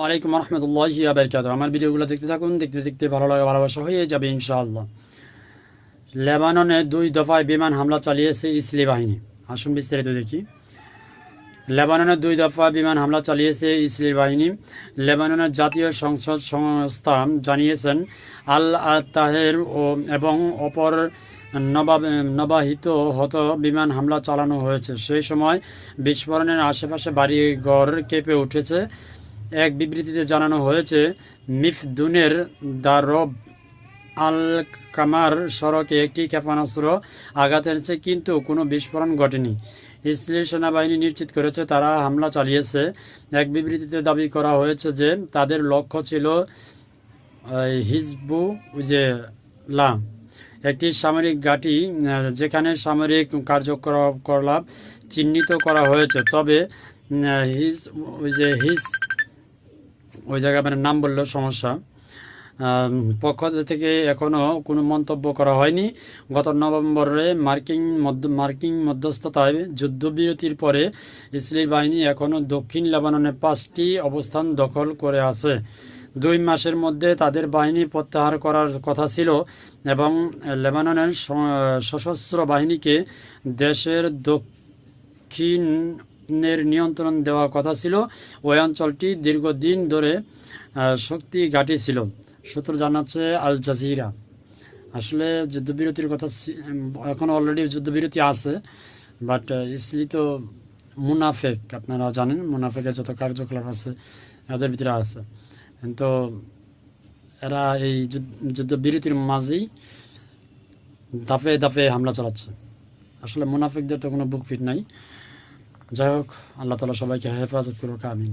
ওয়ালাইকুম রহমতুল্লাহি ওয়া বারাকাতুহু। আমার ভিডিওগুলো দেখতে থাকুন, দেখতে দেখতে ভালো লাগা ভালোবাসা হয়ে যাবে ইনশাআল্লাহ। লেবাননে 2 দফায় বিমান হামলা চালিয়েছে ইসরায়েলি বাহিনী। আসুন বিস্তারিত দেখি। লেবাননে 2 দফা বিমান হামলা চালিয়েছে ইসরায়েলি বাহিনী। লেবাননের জাতীয় সংসদ সংস্থা জানিয়েছেন আল তাহের এবং অপর নবাহিত হত বিমান হামলা চালানো হয়েছে। সেই সময় বিস্ফোরণের আশেপাশে বাড়িঘর কেঁপে উঠেছে। এক বিবৃতিতে জানানো হয়েছে, মিফদুনের দারব আল কামার সড়কে একটি ক্ষেপণাস্ত্র আঘাত এনেছে, কিন্তু কোনো বিস্ফোরণ ঘটেনি। ইসরায়েলি সেনাবাহিনী নিশ্চিত করেছে তারা হামলা চালিয়েছে। এক বিবৃতিতে দাবি করা হয়েছে যে তাদের লক্ষ্য ছিল হিজবুল্লাহ, একটি সামরিক ঘাঁটি যেখানে সামরিক কার্যকলাপ চিহ্নিত করা হয়েছে। তবে হিজ ওই জায়গায় মানে নাম বললেও সমস্যা, পক্ষ থেকে এখনও কোনো মন্তব্য করা হয়নি। গত নভেম্বরে মার্কিন মধ্যস্থতায় যুদ্ধবিরতির পরে ইসরায়েলি বাহিনী এখনও দক্ষিণ লেবাননে 5টি অবস্থান দখল করে আছে। 2 মাসের মধ্যে তাদের বাহিনী প্রত্যাহার করার কথা ছিল এবং লেবাননের সশস্ত্র বাহিনীকে দেশের দক্ষিণের নিয়ন্ত্রণ দেওয়ার কথা ছিল। ওই অঞ্চলটি দীর্ঘদিন ধরে শক্তি ঘাঁটি ছিল, সূত্র জানাচ্ছে আল জাজিরা। আসলে যুদ্ধবিরতির কথা এখন অলরেডি যুদ্ধবিরতি আছে, বাট ইসরায়েল তো মুনাফেক, আপনারা জানেন মুনাফেকের যত কার্যকলাপ আছে এদের ভিতরে আছে। তো এরা এই যুদ্ধবিরতির মাঝেই দাফে দাফে হামলা চালাচ্ছে। আসলে মুনাফেকদের তো কোনো বুক ফিট নাই। যাই হোক, আল্লাহ তাআলা সবাইকে হেফাজত করুক, আমিন।